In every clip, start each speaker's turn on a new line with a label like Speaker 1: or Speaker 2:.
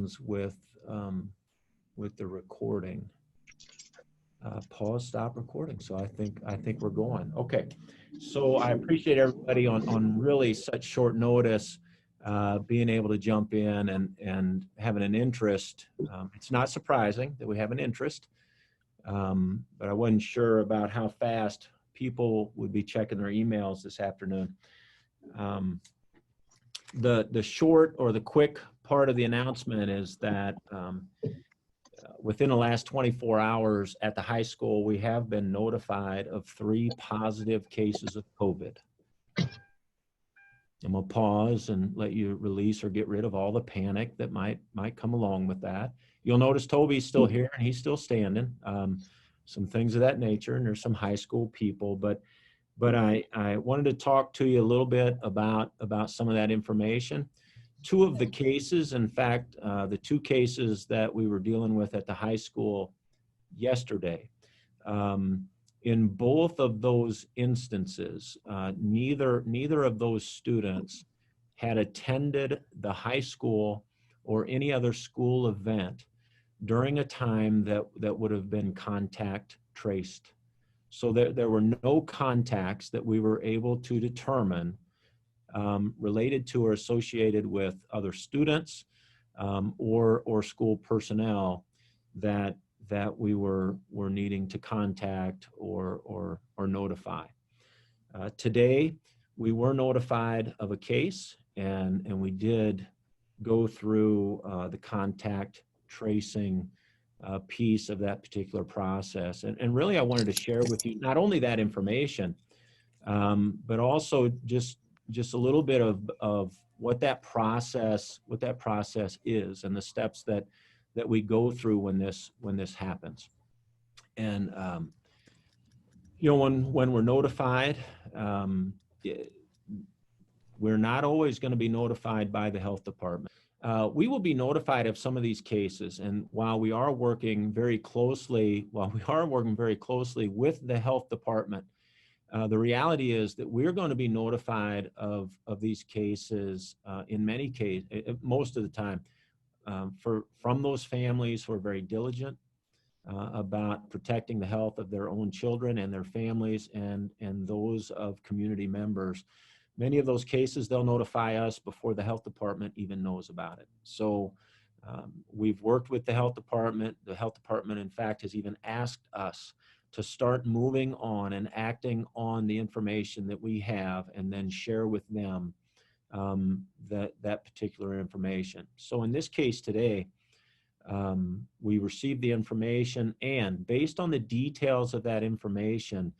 Speaker 1: happens with the recording. Pause, stop recording. So I think we're going. Okay. So I appreciate everybody on really such short notice being able to jump in and having an interest. It's not surprising that we have an interest, but I wasn't sure about how fast people would be checking their emails this afternoon. The short or the quick part of the announcement is that within the last 24 hours at the high school, we have been notified of 3 positive cases of COVID. I'm gonna pause and let you release or get rid of all the panic that might come along with that. You'll notice Toby's still here and he's still standing. Some things of that nature, and there's some high school people, but I wanted to talk to you a little bit about some of that information. 2 of the cases, in fact, the 2 cases that we were dealing with at the high school yesterday, in both of those instances, neither of those students had attended the high school or any other school event during a time that would have been contact traced. So there were no contacts that we were able to determine related to or associated with other students or school personnel that we were needing to contact or notify. Today, we were notified of a case, and we did go through the contact tracing piece of that particular process. And really, I wanted to share with you not only that information, but also just a little bit of what that process is and the steps that we go through when this happens. And you know, when we're notified, we're not always going to be notified by the health department. We will be notified of some of these cases, and while we are working very closely with the health department, the reality is that we're going to be notified of these cases in many cases, most of the time, from those families who are very diligent about protecting the health of their own children and their families and those of community members. Many of those cases, they'll notify us before the health department even knows about it. So we've worked with the health department. The health department, in fact, has even asked us to start moving on and acting on the information that we have and then share with them that particular information. So in this case today, we received the information, and based on the details of that information,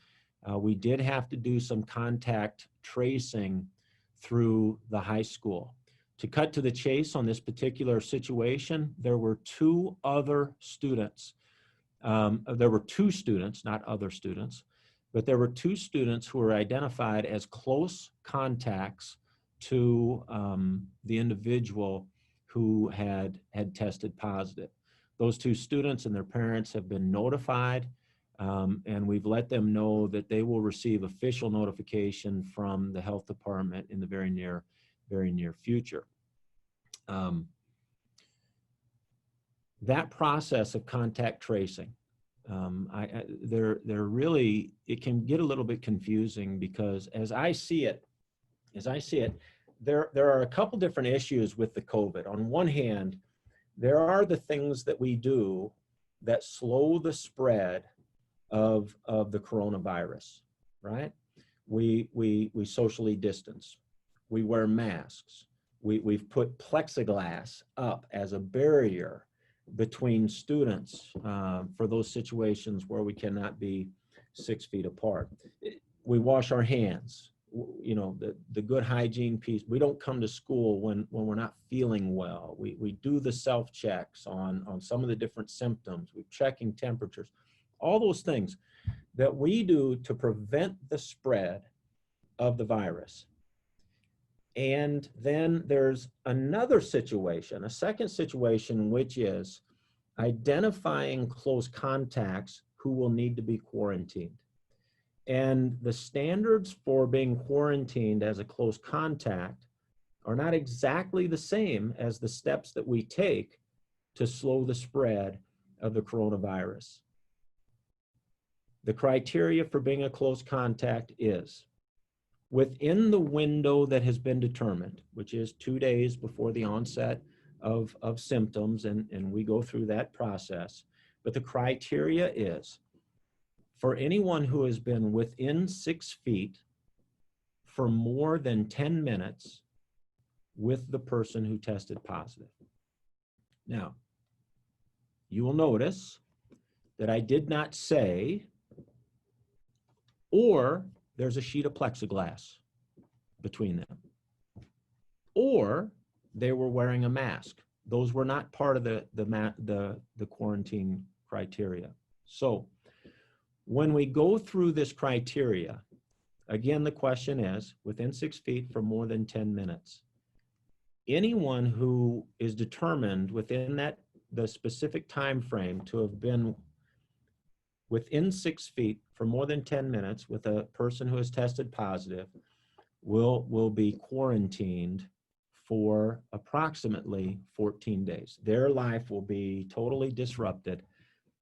Speaker 1: we did have to do some contact tracing through the high school. To cut to the chase on this particular situation, there were 2 other students. There were 2 students, not other students, but there were 2 students who were identified as close contacts to the individual who had tested positive. Those 2 students and their parents have been notified, and we've let them know that they will receive official notification from the health department in the very near future. That process of contact tracing, really, it can get a little bit confusing because as I see it, there are a couple different issues with the COVID. On one hand, there are the things that we do that slow the spread of the coronavirus, right? We socially distance. We wear masks. We've put plexiglass up as a barrier between students for those situations where we cannot be 6 feet apart. We wash our hands. You know, the good hygiene piece. We don't come to school when we're not feeling well. We do the self-checks on some of the different symptoms. We're checking temperatures. All those things that we do to prevent the spread of the virus. And then there's another situation, a second situation, which is identifying close contacts who will need to be quarantined. And the standards for being quarantined as a close contact are not exactly the same as the steps that we take to slow the spread of the coronavirus. The criteria for being a close contact is within the window that has been determined, which is 2 days before the onset of symptoms, and we go through that process. But the criteria is for anyone who has been within 6 feet for more than 10 minutes with the person who tested positive. Now, you will notice that I did not say, or there's a sheet of plexiglass between them, or they were wearing a mask. Those were not part of the quarantine criteria. So when we go through this criteria, again, the question is within 6 feet for more than 10 minutes. Anyone who is determined within the specific time frame to have been within 6 feet for more than 10 minutes with a person who has tested positive will be quarantined for approximately 14 days. Their life will be totally disrupted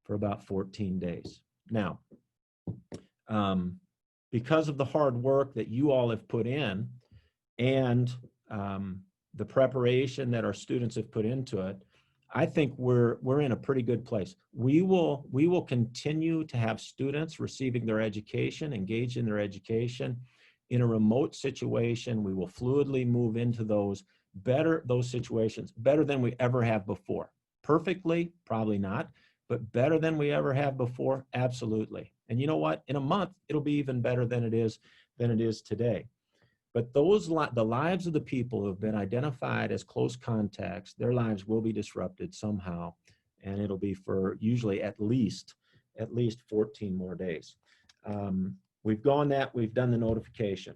Speaker 1: for about 14 days. Now, because of the hard work that you all have put in and the preparation that our students have put into it, I think we're in a pretty good place. We will continue to have students receiving their education, engaged in their education in a remote situation. We will fluidly move into those situations better than we ever have before. Perfectly, probably not, but better than we ever have before, absolutely. And you know what? In a month, it'll be even better than it is today. But the lives of the people who have been identified as close contacts, their lives will be disrupted somehow, and it'll be for usually at least 14 more days. We've done the notification.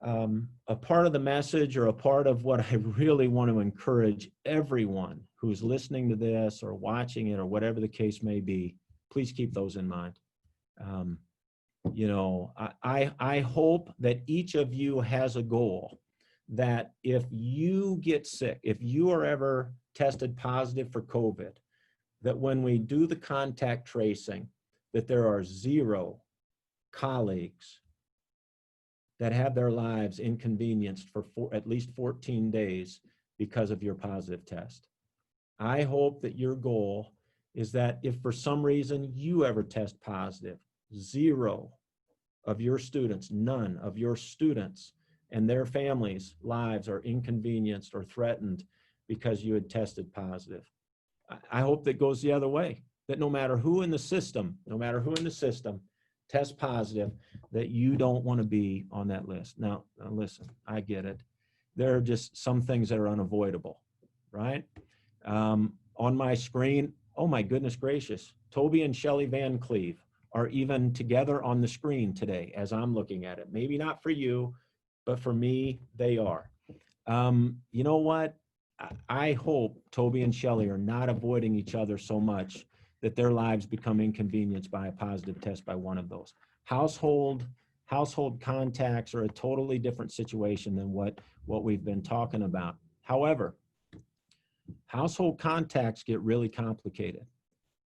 Speaker 1: A part of the message, or a part of what I really want to encourage everyone who's listening to this or watching it or whatever the case may be, please keep those in mind. You know, I hope that each of you has a goal that if you get sick, if you are ever tested positive for COVID, that when we do the contact tracing, that there are 0 colleagues that have their lives inconvenienced for at least 14 days because of your positive test. I hope that your goal is that if for some reason you ever test positive, 0 of your students, none of your students and their families' lives are inconvenienced or threatened because you had tested positive. I hope that goes the other way, that no matter who in the system tests positive, that you don't want to be on that list. Now, listen, I get it. There are just some things that are unavoidable, right? On my screen, oh my goodness gracious, Toby and Shelley Van Cleve are even together on the screen today as I'm looking at it. Maybe not for you, but for me, they are. You know what? I hope Toby and Shelley are not avoiding each other so much that their lives become inconvenienced by a positive test by one of those. Household contacts are a totally different situation than what we've been talking about. However, household contacts get really complicated.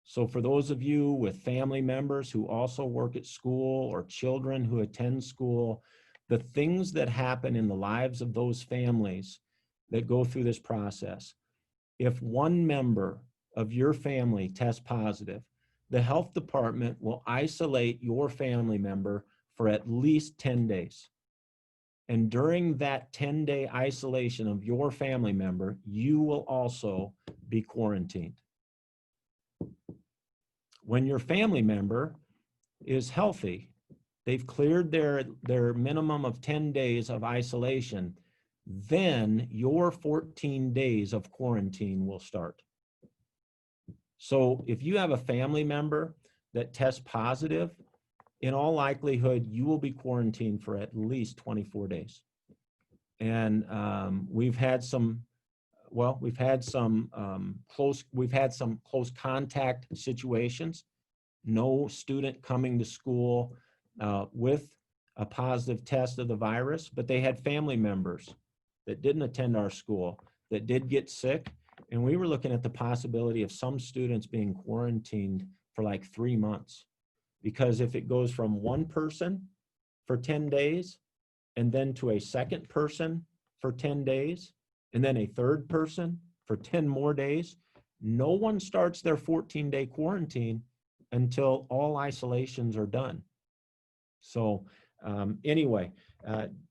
Speaker 1: So for those of you with family members who also work at school or children who attend school, the things that happen in the lives of those families that go through this process, if one member of your family tests positive, the health department will isolate your family member for at least 10 days. And during that 10-day isolation of your family member, you will also be quarantined. When your family member is healthy, they've cleared their minimum of 10 days of isolation, then your 14 days of quarantine will start. So if you have a family member that tests positive, in all likelihood, you will be quarantined for at least 24 days. And we've had some close contact situations. No student coming to school with a positive test of the virus, but they had family members that didn't attend our school that did get sick, And we were looking at the possibility of some students being quarantined for like 3 months. Because if it goes from one person for 10 days and then to a second person for 10 days and then a third person for 10 more days, no one starts their 14-day quarantine until all isolations are done. So anyway,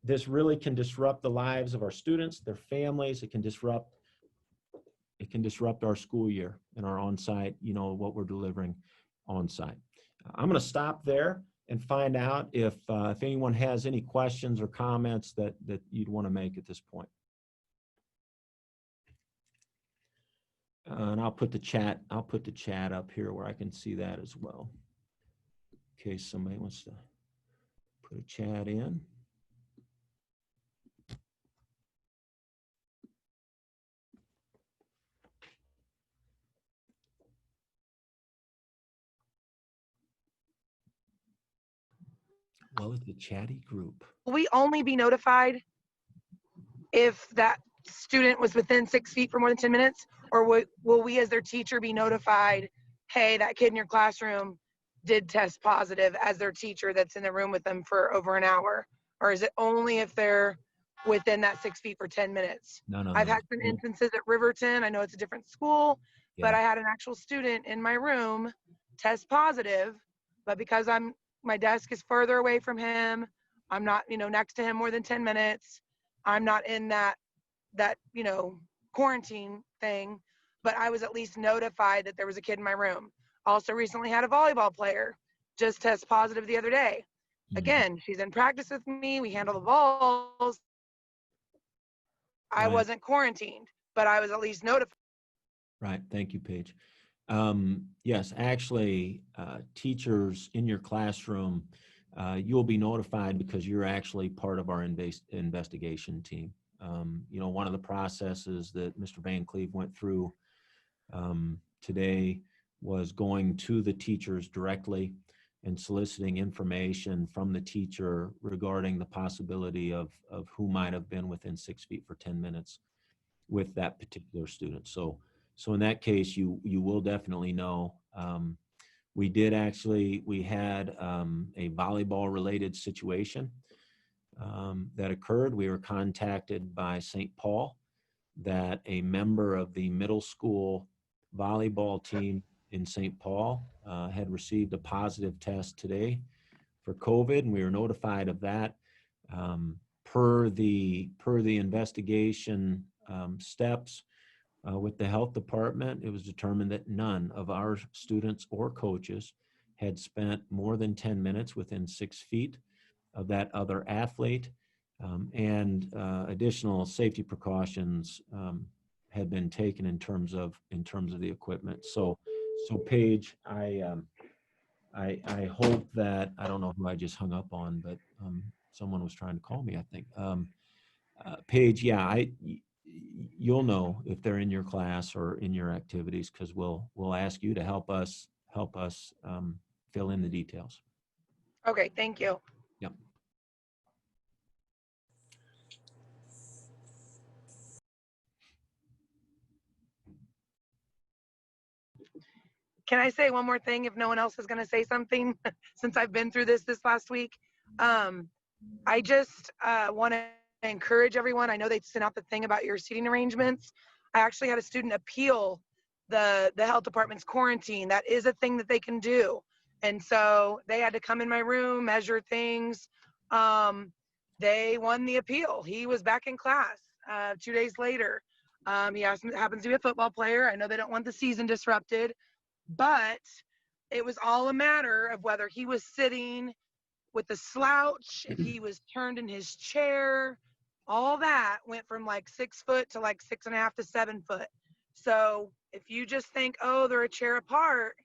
Speaker 1: this really can disrupt the lives of our students, their families. It can disrupt our school year and our on-site, what we're delivering on-site. I'm going to stop there and find out if anyone has any questions or comments that you'd want to make at this point. And I'll put the chat up here where I can see that as well, in case somebody wants to put a chat in. Well, it's a chatty group.
Speaker 2: Will we only be notified if that student was within 6 feet for more than 10 minutes? Or will we as their teacher be notified, hey, that kid in your classroom did test positive as their teacher that's in the room with them for over an hour? Or is it only if they're within that 6 feet for 10 minutes?
Speaker 1: No.
Speaker 2: I've had some instances at Riverton. I know it's a different school, but I had an actual student in my room test positive, but because my desk is further away from him, I'm not, next to him more than 10 minutes. I'm not in that quarantine thing, but I was at least notified that there was a kid in my room. Also recently had a volleyball player just test positive the other day. Again, she's in practice with me. We handle the balls. I wasn't quarantined, but I was at least notified.
Speaker 1: Right. Thank you, Paige. Yes, actually, teachers in your classroom, you'll be notified because you're actually part of our investigation team. One of the processes that Mr. Van Cleve went through today was going to the teachers directly and soliciting information from the teacher regarding the possibility of who might have been within 6 feet for 10 minutes with that particular student. So in that case, you will definitely know. We had a volleyball related situation that occurred. We were contacted by St. Paul that a member of the middle school volleyball team in St. Paul had received a positive test today for COVID, and we were notified of that. Per the investigation steps with the health department, it was determined that none of our students or coaches had spent more than 10 minutes within 6 feet of that other athlete, and additional safety precautions had been taken in terms of the equipment. So Paige, I hope that, I don't know who I just hung up on, but someone was trying to call me, I think. Paige, yeah, you'll know if they're in your class or in your activities, because we'll ask you to help us fill in the details.
Speaker 2: Okay, thank you.
Speaker 1: Yep.
Speaker 2: Can I say one more thing if no one else is going to say something since I've been through this last week? I just want to encourage everyone. I know they sent out the thing about your seating arrangements. I actually had a student appeal the health department's quarantine. That is a thing that they can do. And so they had to come in my room, measure things. They won the appeal. He was back in class 2 days later. He happens to be a football player. I know they don't want the season disrupted, but it was all a matter of whether he was sitting with a slouch, if he was turned in his chair. All that went from like 6 foot to like 6.5 to 7 foot. So if you just think, oh, they're a chair apart,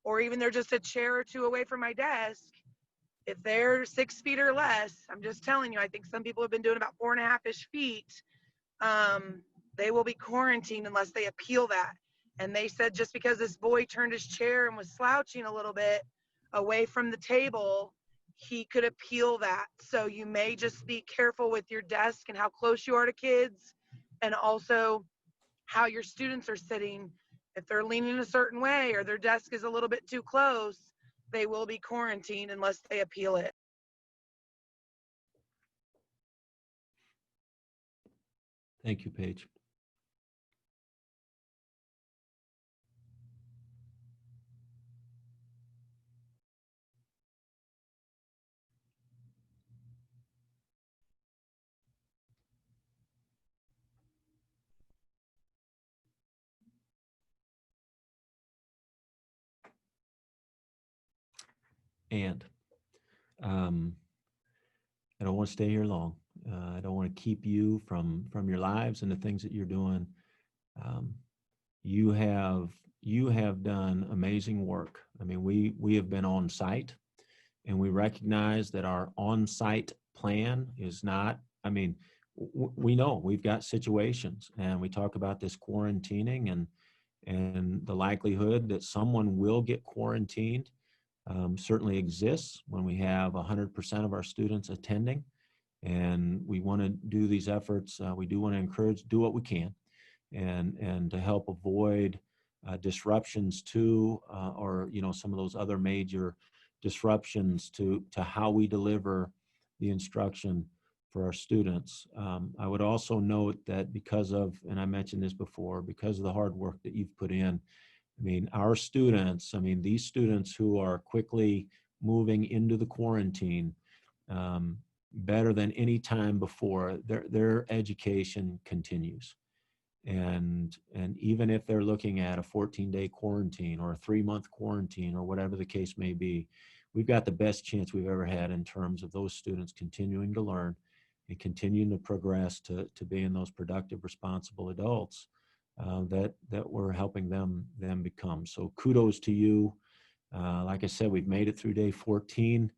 Speaker 2: or even they're just a chair or two away from my desk, if they're 6 feet or less, I'm just telling you, I think some people have been doing about 4.5-ish feet. They will be quarantined unless they appeal that. And they said just because this boy turned his chair and was slouching a little bit away from the table, he could appeal that. So you may just be careful with your desk and how close you are to kids, and also how your students are sitting. If they're leaning a certain way or their desk is a little bit too close, they will be quarantined unless they appeal it.
Speaker 1: Thank you, Paige. And I don't want to stay here long. I don't want to keep you from your lives and the things that you're doing. Um, you have done amazing work. I mean, we have been on site, and we recognize that our on-site plan is not. I mean, we know we've got situations, and we talk about this quarantining and the likelihood that someone will get quarantined. Certainly exists when we have 100% of our students attending, and we want to do these efforts. We do want to encourage, do what we can, and to help avoid disruptions to, or some of those other major disruptions to how we deliver the instruction for our students. I would also note that because of, and I mentioned this before, because of the hard work that you've put in, I mean, our students, I mean, these students who are quickly moving into the quarantine, better than any time before, their education continues. And even if they're looking at a 14-day quarantine or a 3-month quarantine or whatever the case may be, we've got the best chance we've ever had in terms of those students continuing to learn and continuing to progress to being those productive, responsible adults that we're helping them become. So kudos to you. Like I said, we've made it through day 14.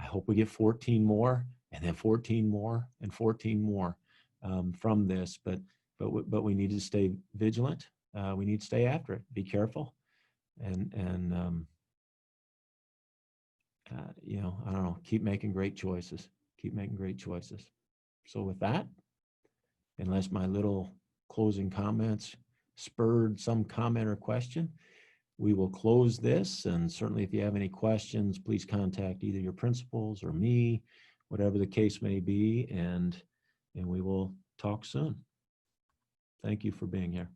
Speaker 1: I hope we get 14 more, and then 14 more, and 14 more from this. But we need to stay vigilant. We need to stay after it. Be careful, and I don't know. Keep making great choices. Keep making great choices. So with that, unless my little closing comments spurred some comment or question, we will close this. And certainly if you have any questions, please contact either your principals or me, whatever the case may be, and we will talk soon. Thank you for being here.